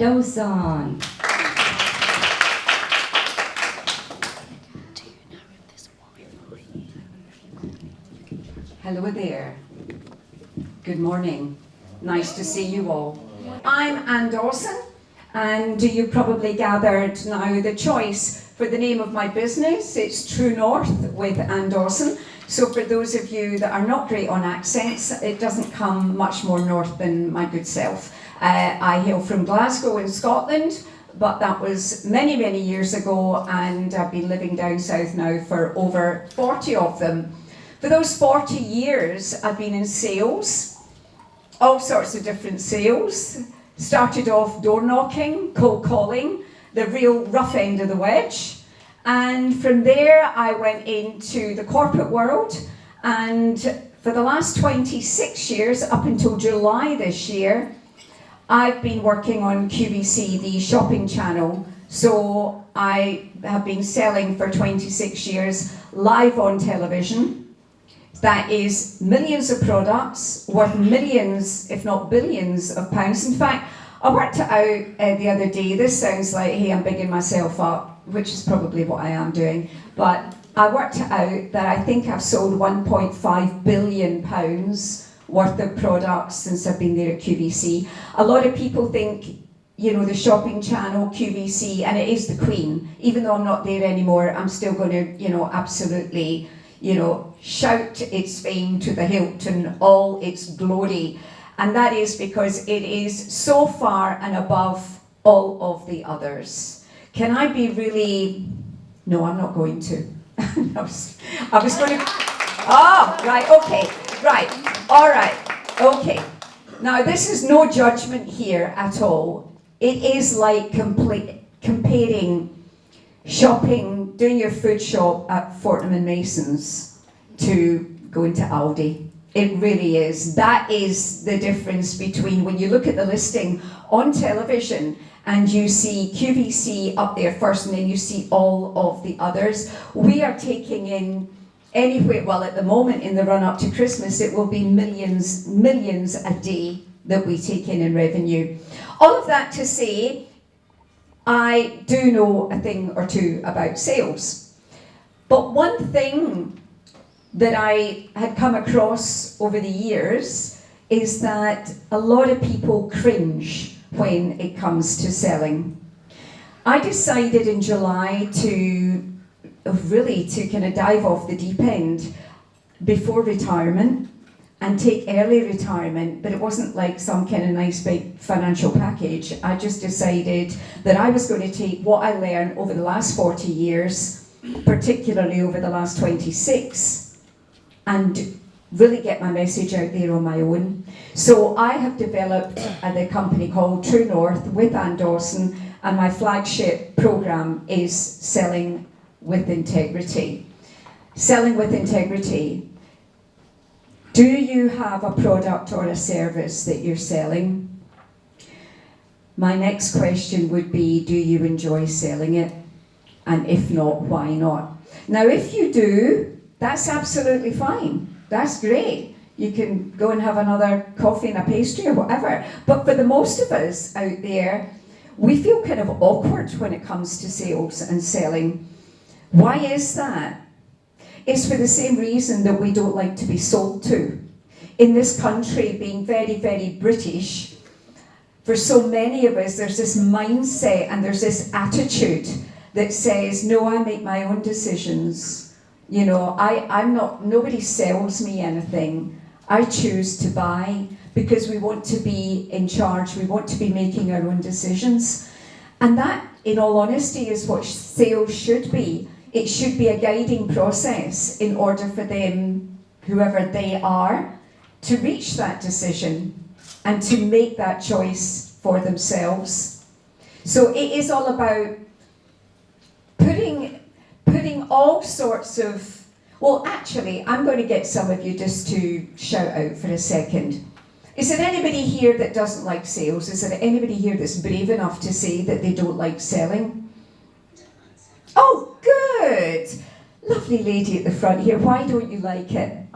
Dawson. Hello there. Good morning. Nice to see you all. I'm Ann Dawson, and you've probably gathered now the choice for the name of my business. It's True North with Ann Dawson. So for those of you that are not great on accents, it doesn't come much more north than my good self. I hail from Glasgow in Scotland, but that was many, many years ago, and I've been living down south now for over 40 of them. For those 40 years, I've been in sales, all sorts of different sales. Started off door knocking, cold calling, the real rough end of the wedge. And from there, I went into the corporate world. And for the last 26 years, up until July this year, I've been working on QVC, the shopping channel. So I have been selling for 26 years live on television. That is millions of products worth millions, if not billions of pounds. In fact, I worked it out the other day. This sounds like, hey, I'm bigging myself up, which is probably what I am doing. But I worked it out that I think I've sold £1.5 billion worth of products since I've been there at QVC. A lot of people think, you know, the shopping channel, QVC, and it is the queen. Even though I'm not there anymore, I'm still going to, you know, absolutely, you know, shout its fame to the hilt and all its glory. And that is because it is so far and above all of the others. Can I be really... No, I'm not going to. I was going to... Oh, right, okay, right, all right, okay. Now, this is no judgment here at all. It is like comparing shopping, doing your food shop at Fortnum and Mason's to going to Aldi. It really is. That is the difference between when you look at the listing on television and you see QVC up there first and then you see all of the others. We are taking in anyway, well, at the moment in the run up to Christmas, it will be millions a day that we take in revenue. All of that to say, I do know a thing or two about sales. But one thing that I had come across over the years is that a lot of people cringe when it comes to selling. I decided in July to kind of dive off the deep end before retirement and take early retirement, but it wasn't like some kind of nice big financial package. I just decided that I was going to take what I learned over the last 40 years, particularly over the last 26, and really get my message out there on my own. So I have developed the company called True North with Ann Dawson, and my flagship program is Selling with Integrity. Selling with Integrity. Do you have a product or a service that you're selling? My next question would be, do you enjoy selling it? And if not, why not? Now, if you do, that's absolutely fine. That's great. You can go and have another coffee and a pastry or whatever. But for the most of us out there, we feel kind of awkward when it comes to sales and selling. Why is that? It's for the same reason that we don't like to be sold to. In this country, being very, very British, for so many of us, there's this mindset and there's this attitude that says, no, I make my own decisions. You know, I'm not, nobody sells me anything. I choose to buy because we want to be in charge. We want to be making our own decisions. And that, in all honesty, is what sales should be. It should be a guiding process in order for them, whoever they are, to reach that decision and to make that choice for themselves. So it is all about putting all sorts of... Well, actually, I'm going to get some of you just to shout out for a second. Is there anybody here that doesn't like sales? Is there anybody here that's brave enough to say that they don't like selling? Oh, good. Lovely lady at the front here. Why don't you like it?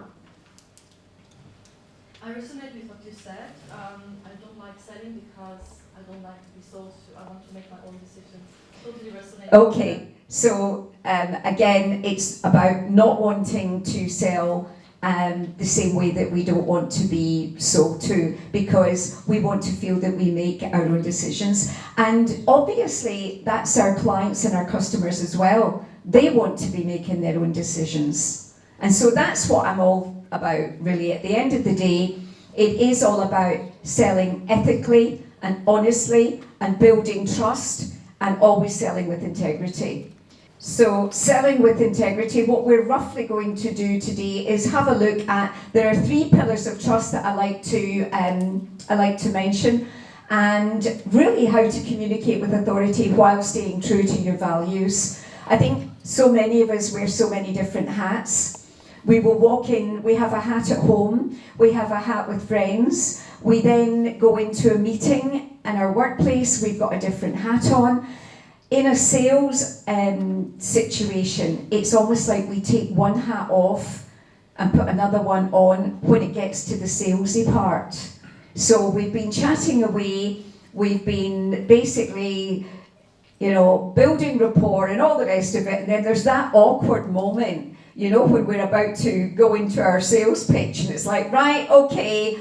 I resonate with what you said. I don't like selling because I don't like to be sold to. I want to make my own decisions. Totally resonate. Okay, so again, it's about not wanting to sell the same way that we don't want to be sold to, because we want to feel that we make our own decisions. And obviously, that's our clients and our customers as well. They want to be making their own decisions. And so that's what I'm all about, really. At the end of the day, it is all about selling ethically and honestly and building trust and always selling with integrity. So selling with integrity, what we're roughly going to do today is have a look at, there are 3 pillars of trust that I like to mention, and really how to communicate with authority while staying true to your values. I think so many of us wear so many different hats. We will walk in, we have a hat at home, we have a hat with friends, we then go into a meeting in our workplace, we've got a different hat on. In a sales situation, it's almost like we take one hat off and put another one on when it gets to the salesy part. So we've been chatting away, we've been basically, building rapport and all the rest of it, and then there's that awkward moment, when we're about to go into our sales pitch, and it's like, right, okay,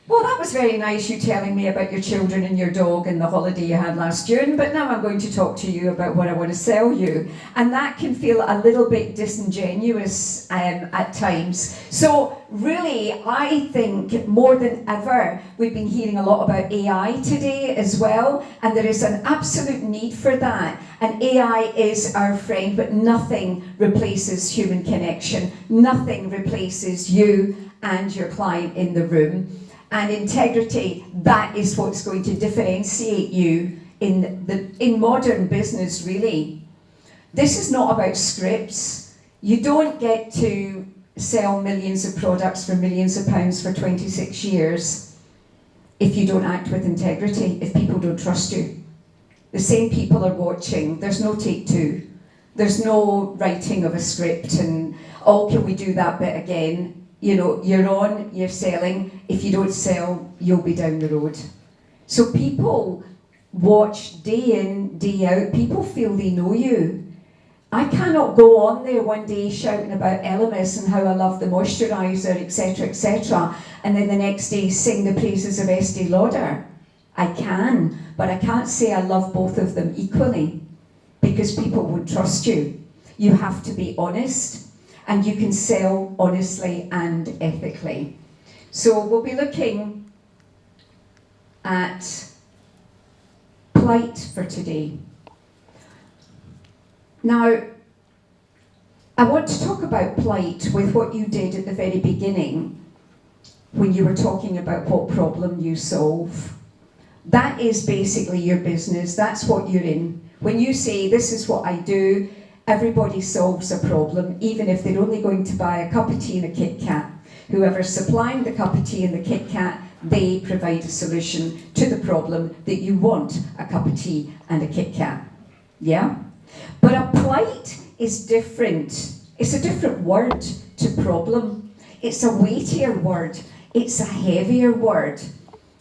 well, that was very nice, you telling me about your children and your dog and the holiday you had last June, but now I'm going to talk to you about what I want to sell you. And that can feel a little bit disingenuous at times. So really, I think more than ever, we've been hearing a lot about AI today as well, and there is an absolute need for that. And AI is our friend, but nothing replaces human connection. Nothing replaces you and your client in the room. And integrity, that is what's going to differentiate you in modern business, really. This is not about scripts. You don't get to sell millions of products for millions of pounds for 26 years if you don't act with integrity, if people don't trust you. The same people are watching. There's no take 2. There's no writing of a script and, can we do that bit again? You're on, you're selling. If you don't sell, you'll be down the road. So people watch day in, day out. People feel they know you. I cannot go on there one day shouting about Elemis and how I love the moisturiser, etc., and then the next day sing the praises of Estee Lauder. I can, but I can't say I love both of them equally, because people won't trust you. You have to be honest. And you can sell honestly and ethically. So we'll be looking at plight for today. Now, I want to talk about plight with what you did at the very beginning when you were talking about what problem you solve. That is basically your business. That's what you're in. When you say, this is what I do, everybody solves a problem, even if they're only going to buy a cup of tea and a Kit Kat. Whoever's supplying the cup of tea and the Kit Kat, they provide a solution to the problem that you want, a cup of tea and a Kit Kat. Yeah? But a plight is different. It's a different word to problem. It's a weightier word. It's a heavier word.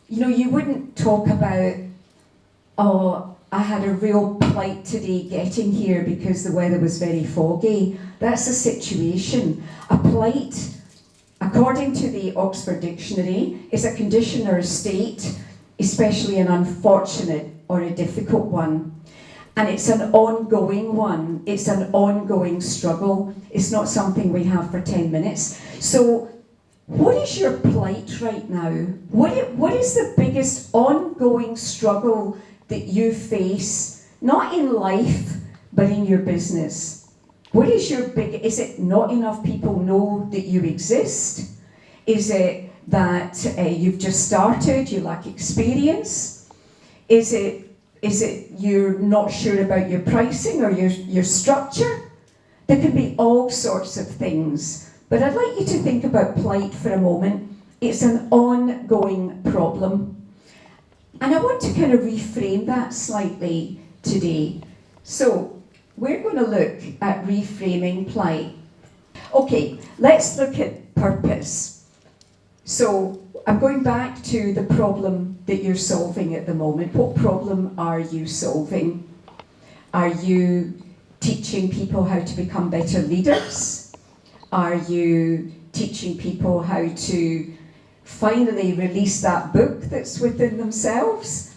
You wouldn't talk about, I had a real plight today getting here because the weather was very foggy. That's a situation. A plight, according to the Oxford Dictionary, is a condition or a state, especially an unfortunate or a difficult one. And it's an ongoing one. It's an ongoing struggle. It's not something we have for 10 minutes. So what is your plight right now? What is the biggest ongoing struggle that you face, not in life, but in your business? What is is it not enough people know that you exist? Is it that you've just started, you lack experience? Is it you're not sure about your pricing or your structure? There can be all sorts of things. But I'd like you to think about plight for a moment. It's an ongoing problem. And I want to kind of reframe that slightly today. So we're going to look at reframing plight. Okay, let's look at purpose. So I'm going back to the problem that you're solving at the moment. What problem are you solving? Are you teaching people how to become better leaders? Are you teaching people how to finally release that book that's within themselves?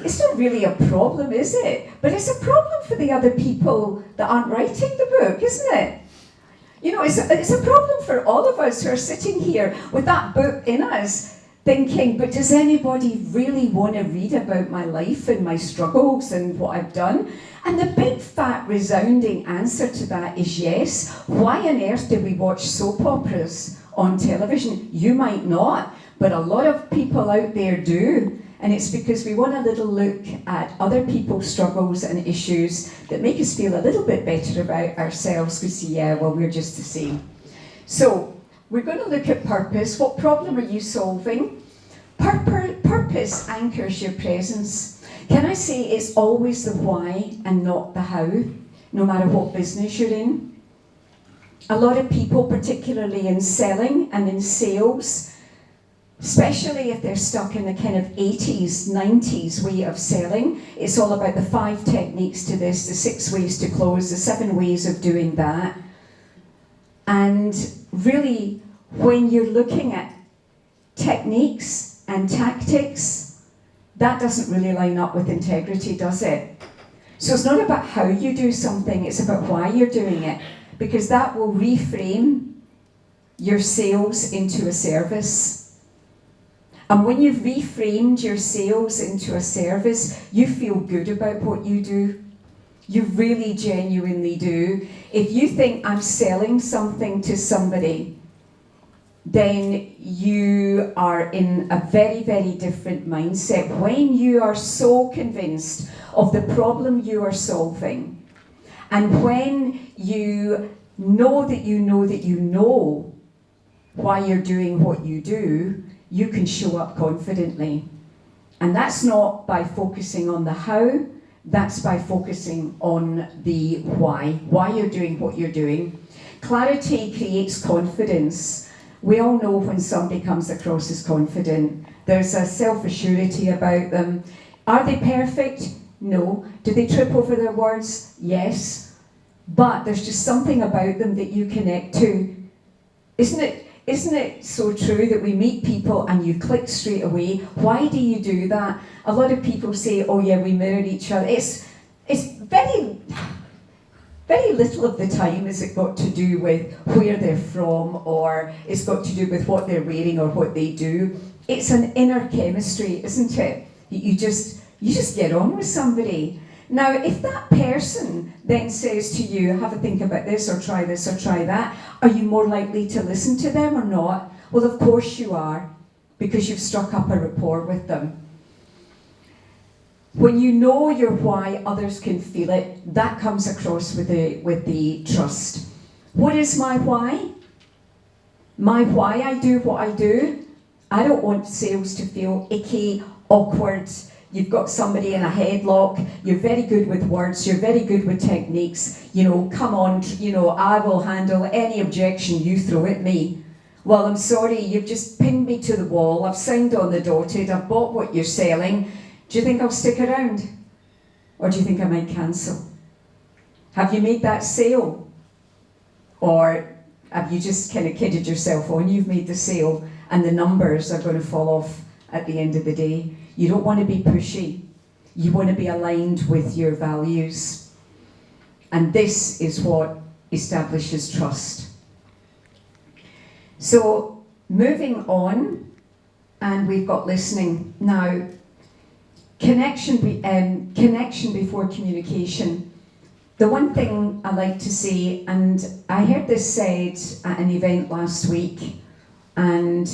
It's not really a problem, is it? But it's a problem for the other people that aren't writing the book, isn't it? You know, it's a problem for all of us who are sitting here with that book in us, thinking, but does anybody really want to read about my life and my struggles and what I've done? And the big, fat, resounding answer to that is yes. Why on earth do we watch soap operas on television? You might not, but a lot of people out there do. And it's because we want a little look at other people's struggles and issues that make us feel a little bit better about ourselves. We see, yeah, well, we're just the same. So we're going to look at purpose. What problem are you solving? Purpose anchors your presence. Can I say it's always the why and not the how, no matter what business you're in? A lot of people, particularly in selling and in sales, especially if they're stuck in the kind of 80s, 90s way of selling. It's all about the 5 techniques to this, the 6 ways to close, the 7 ways of doing that. And really, when you're looking at techniques and tactics, that doesn't really line up with integrity, does it? So it's not about how you do something, it's about why you're doing it, because that will reframe your sales into a service. And when you've reframed your sales into a service, you feel good about what you do. You really genuinely do. If you think I'm selling something to somebody, then you are in a very, very different mindset. When you are so convinced of the problem you are solving, and when you know that you know that you know why you're doing what you do, you can show up confidently. And that's not by focusing on the how, that's by focusing on the why you're doing what you're doing. Clarity creates confidence. We all know when somebody comes across as confident, there's a self-assurity about them. Are they perfect? No. Do they trip over their words? Yes. But there's just something about them that you connect to. Isn't it so true that we meet people and you click straight away? Why do you do that? A lot of people say, oh yeah, we mirror each other. It's very, very little of the time has it got to do with where they're from, or it's got to do with what they're wearing or what they do. It's an inner chemistry, isn't it? You just get on with somebody. Now, if that person then says to you, have a think about this or try that, are you more likely to listen to them or not? Well, of course you are, because you've struck up a rapport with them. When you know your why, others can feel it. That comes across with the trust. What is my why? My why I do what I do. I don't want sales to feel icky, awkward. You've got somebody in a headlock, you're very good with words, you're very good with techniques, come on, I will handle any objection you throw at me. Well, I'm sorry, you've just pinned me to the wall, I've signed on the dotted, I've bought what you're selling. Do you think I'll stick around? Or do you think I might cancel? Have you made that sale? Or have you just kind of kidded yourself on, you've made the sale and the numbers are going to fall off at the end of the day? You don't want to be pushy. You want to be aligned with your values. And this is what establishes trust. So, moving on, and we've got listening. Now, connection before communication. The one thing I like to say, and I heard this said at an event last week, and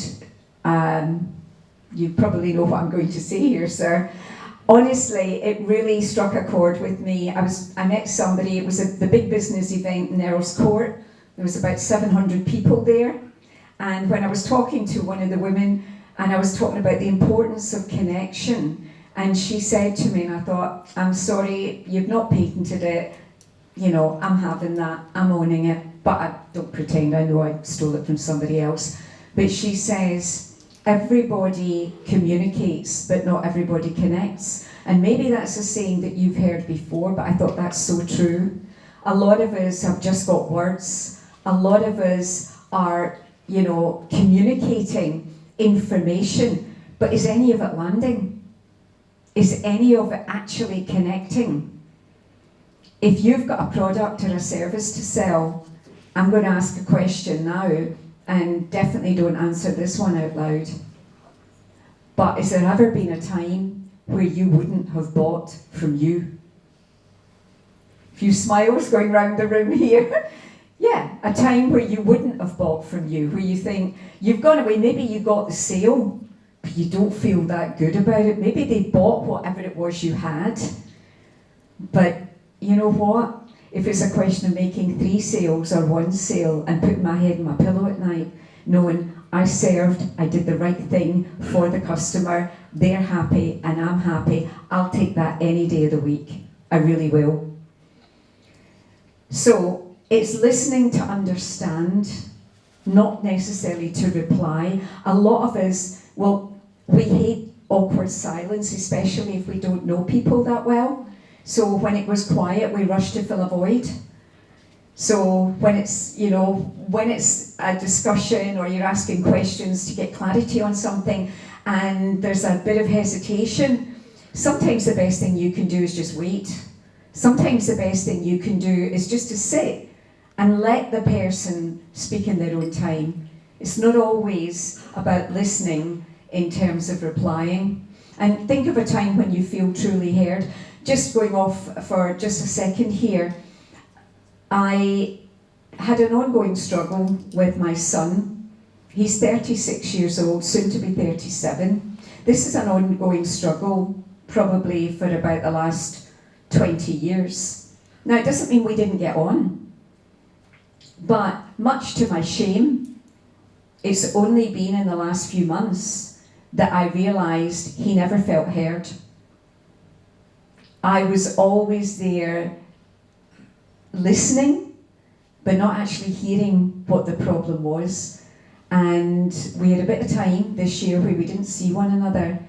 you probably know what I'm going to say here, sir. Honestly, it really struck a chord with me. I met somebody, it was the big business event in Earl's Court. There was about 700 people there. And when I was talking to one of the women, and I was talking about the importance of connection, and she said to me, and I thought, I'm sorry, you've not patented it. I'm having that, I'm owning it, but I don't pretend I know I stole it from somebody else. But she says, everybody communicates, but not everybody connects. And maybe that's a saying that you've heard before, but I thought that's so true. A lot of us have just got words. A lot of us are, communicating information, but is any of it landing? Is any of it actually connecting? If you've got a product or a service to sell, I'm going to ask a question now, and definitely don't answer this one out loud. But has there ever been a time where you wouldn't have bought from you? A few smiles going round the room here. Yeah, a time where you wouldn't have bought from you, where you think, you've gone away, maybe you got the sale, but you don't feel that good about it. Maybe they bought whatever it was you had. But you know what? If it's a question of making 3 sales or 1 sale and putting my head in my pillow at night, knowing I served, I did the right thing for the customer, they're happy and I'm happy, I'll take that any day of the week. I really will. So it's listening to understand, not necessarily to reply. A lot of us, we hate awkward silence, especially if we don't know people that well. So when it was quiet, we rush to fill a void. So when it's a discussion or you're asking questions to get clarity on something and there's a bit of hesitation, sometimes the best thing you can do is just wait. Sometimes the best thing you can do is just to sit and let the person speak in their own time. It's not always about listening in terms of replying. And think of a time when you feel truly heard. Just going off for just a second here, I had an ongoing struggle with my son. He's 36 years old, soon to be 37. This is an ongoing struggle, probably for about the last 20 years. Now, it doesn't mean we didn't get on, but much to my shame, it's only been in the last few months that I realised he never felt heard. I was always there listening, but not actually hearing what the problem was. And we had a bit of time this year where we didn't see one another.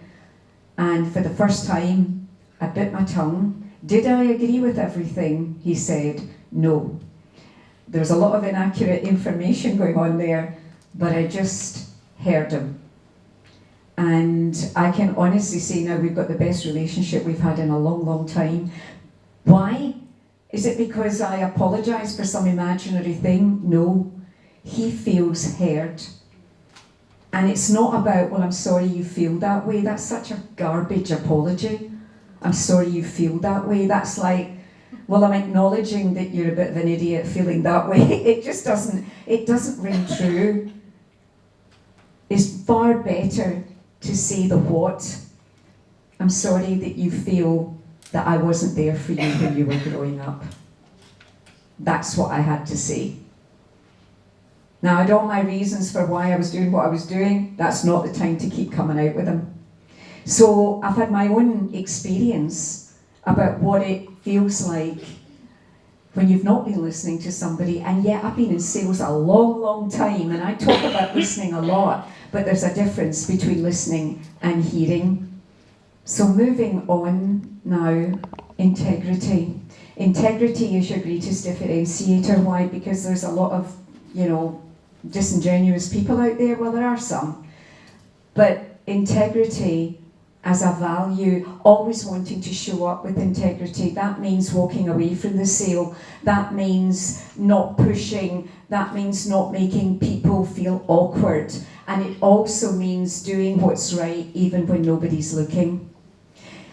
And for the first time, I bit my tongue. Did I agree with everything he said? No. There's a lot of inaccurate information going on there, but I just heard him. And I can honestly say now we've got the best relationship we've had in a long, long time. Why? Is it because I apologise for some imaginary thing? No. He feels heard. And it's not about, well, I'm sorry you feel that way. That's such a garbage apology. I'm sorry you feel that way. That's like, well, I'm acknowledging that you're a bit of an idiot feeling that way. It doesn't ring true. It's far better to say the what. I'm sorry that you feel that I wasn't there for you when you were growing up. That's what I had to say. Now, I had all my reasons for why I was doing what I was doing. That's not the time to keep coming out with them. So I've had my own experience about what it feels like when you've not been listening to somebody, and yet I've been in sales a long, long time, and I talk about listening a lot, but there's a difference between listening and hearing. So moving on now, integrity. Integrity is your greatest differentiator. Why? Because there's a lot of, disingenuous people out there. Well, there are some. But integrity as a value, always wanting to show up with integrity. That means walking away from the sale. That means not pushing. That means not making people feel awkward. And it also means doing what's right even when nobody's looking.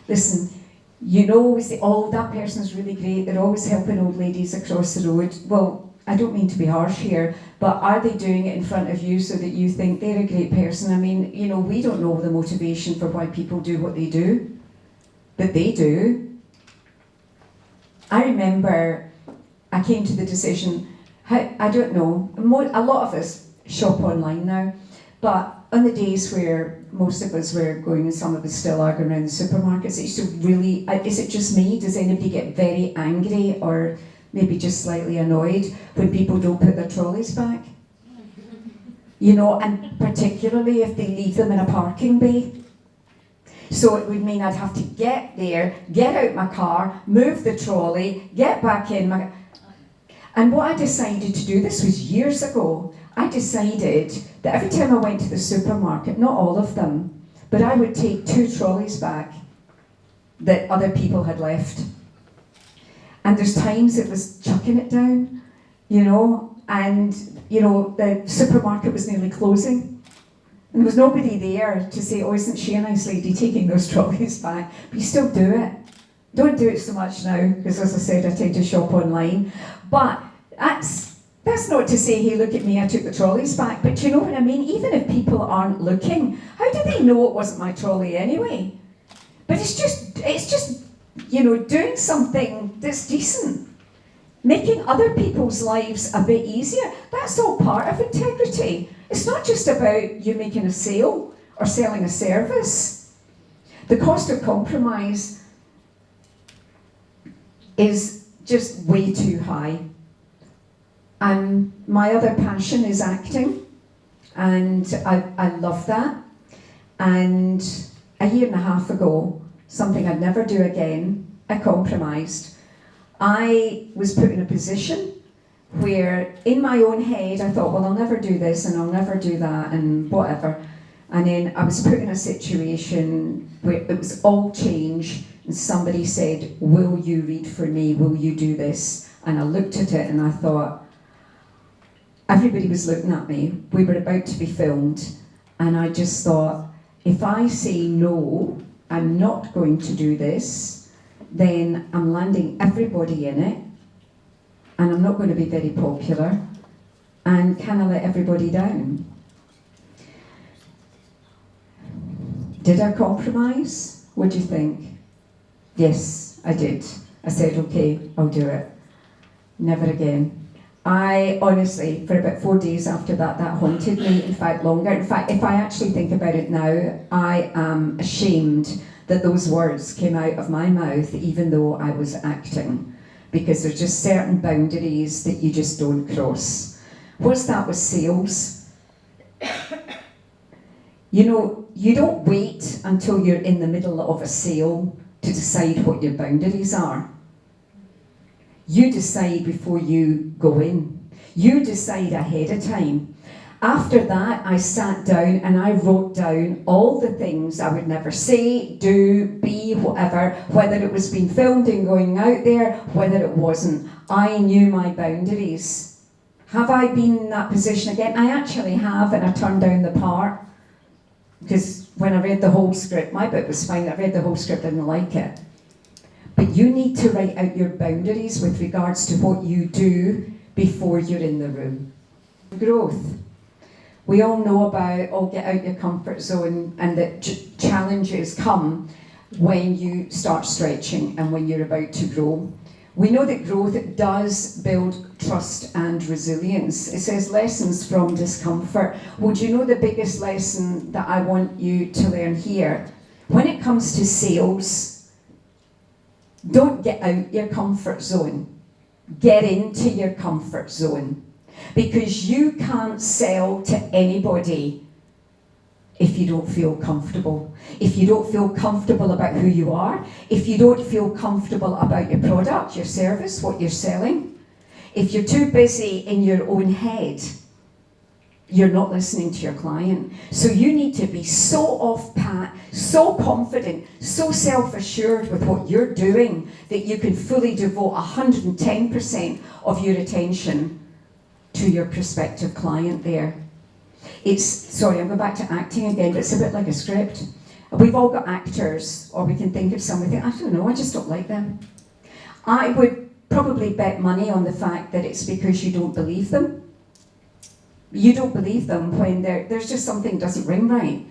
Listen, we say, oh, that person's really great. They're always helping old ladies across the road. Well, I don't mean to be harsh here, but are they doing it in front of you so that you think they're a great person? I mean, we don't know the motivation for why people do what they do, but they do. I remember I came to the decision, I don't know, a lot of us shop online now, but on the days where most of us were going and some of us still are going around the supermarkets, it used to really, is it just me? Does anybody get very angry or maybe just slightly annoyed when people don't put their trolleys back? and particularly if they leave them in a parking bay. So it would mean I'd have to get there, get out my car, move the trolley, get back in my... And what I decided to do, this was years ago, I decided that every time I went to the supermarket, not all of them, but I would take 2 trolleys back that other people had left. And there's times it was chucking it down, and, the supermarket was nearly closing. And there was nobody there to say, oh, isn't she a nice lady taking those trolleys back? But you still do it. Don't do it so much now, because as I said, I tend to shop online. But that's not to say, hey, look at me, I took the trolleys back. But you know what I mean? Even if people aren't looking, how do they know it wasn't my trolley anyway? But it's just doing something that's decent. Making other people's lives a bit easier. That's all part of integrity. It's not just about you making a sale or selling a service. The cost of compromise is just way too high. And my other passion is acting, and I love that. And a year and a half ago, something I'd never do again, I compromised. I was put in a position where in my own head I thought, well, I'll never do this and I'll never do that and whatever. And then I was put in a situation where it was all change, and somebody said, will you read for me? Will you do this? And I looked at it and I thought, everybody was looking at me. We were about to be filmed. And I just thought, if I say no, I'm not going to do this, then I'm landing everybody in it, and I'm not going to be very popular, and can I let everybody down? Did I compromise? What do you think? Yes, I did. I said, okay, I'll do it. Never again. I honestly, for about 4 days after that haunted me, in fact longer. In fact, if I actually think about it now, I am ashamed that those words came out of my mouth even though I was acting, because there's just certain boundaries that you just don't cross. What's that with sales? You don't wait until you're in the middle of a sale to decide what your boundaries are. You decide before you go in. You decide ahead of time. After that, I sat down and I wrote down all the things I would never say, do, be, whatever, whether it was being filmed and going out there, whether it wasn't. I knew my boundaries. Have I been in that position again? I actually have, and I turned down the part. Because when I read the whole script, my bit was fine. I read the whole script, didn't like it. But you need to write out your boundaries with regards to what you do before you're in the room. Growth. We all know about, get out your comfort zone, and that challenges come when you start stretching and when you're about to grow. We know that growth does build trust and resilience. It says lessons from discomfort. Well, do you know the biggest lesson that I want you to learn here? When it comes to sales, don't get out your comfort zone. Get into your comfort zone. Because you can't sell to anybody if you don't feel comfortable. If you don't feel comfortable about who you are, if you don't feel comfortable about your product, your service, what you're selling, if you're too busy in your own head, you're not listening to your client. So you need to be so off pat, so confident, so self-assured with what you're doing that you can fully devote 110% of your attention to your prospective client there. I'm going back to acting again, but it's a bit like a script. We've all got actors, or we can think of somebody, I don't know, I just don't like them. I would probably bet money on the fact that it's because you don't believe them. You don't believe them when there's just something doesn't ring right.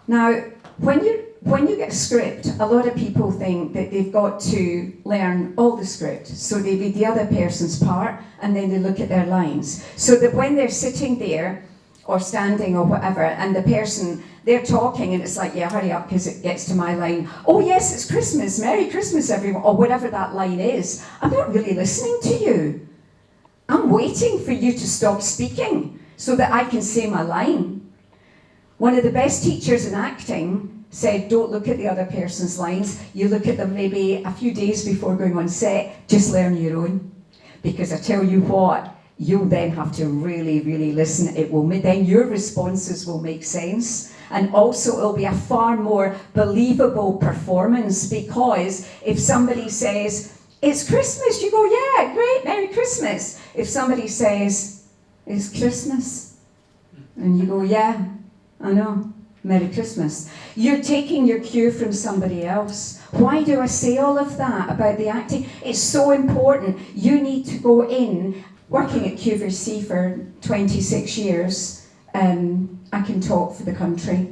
Now, when you get a script, a lot of people think that they've got to learn all the script. So they read the other person's part and then they look at their lines. So that when they're sitting there or standing or whatever, and the person, they're talking and it's like, yeah, hurry up because it gets to my line. Oh yes, it's Christmas, Merry Christmas everyone, or whatever that line is. I'm not really listening to you. I'm waiting for you to stop speaking so that I can say my line. One of the best teachers in acting said, don't look at the other person's lines, you look at them maybe a few days before going on set, just learn your own. Because I tell you what, you'll then have to really, really listen. Then your responses will make sense. And also it'll be a far more believable performance, because if somebody says, it's Christmas, you go, yeah, great, Merry Christmas. If somebody says, it's Christmas, and you go, yeah, I know, Merry Christmas. You're taking your cue from somebody else. Why do I say all of that about the acting? It's so important. You need to go in, working at QVC for 26 years, I can talk for the country,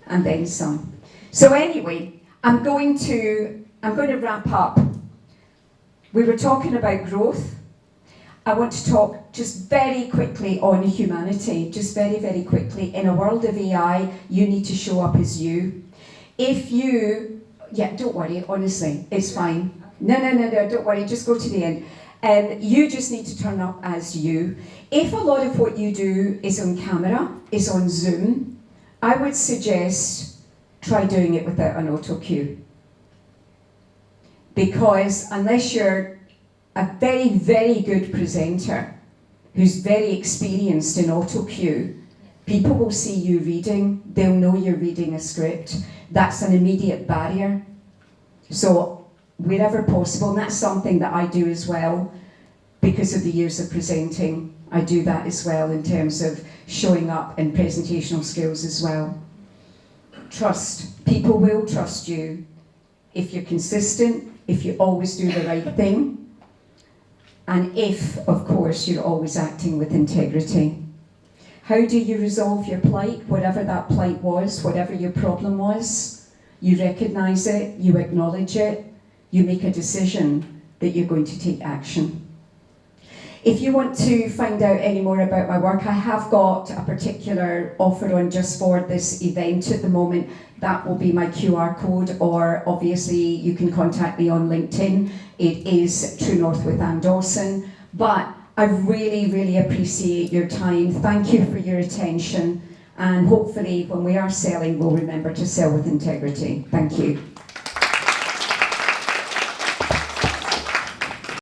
and then some. So anyway, I'm going to wrap up. We were talking about growth. I want to talk just very quickly on humanity, just very, very quickly. In a world of AI, you need to show up as you. Don't worry, honestly, it's fine. No, don't worry, just go to the end. You just need to turn up as you. If a lot of what you do is on camera, is on Zoom, I would suggest try doing it without an auto cue. Because unless you're a very, very good presenter who's very experienced in auto cue, people will see you reading, they'll know you're reading a script. That's an immediate barrier. So wherever possible, and that's something that I do as well, because of the years of presenting, I do that as well in terms of showing up and presentational skills as well. Trust. People will trust you if you're consistent, if you always do the right thing, and if, of course, you're always acting with integrity. How do you resolve your plight, whatever that plight was, whatever your problem was? You recognise it, you acknowledge it, you make a decision that you're going to take action. If you want to find out any more about my work, I have got a particular offer on just for this event at the moment. That will be my QR code, or obviously you can contact me on LinkedIn. It is True North with Anne Dawson. But I really, really appreciate your time. Thank you for your attention. And hopefully when we are selling, we'll remember to sell with integrity. Thank you.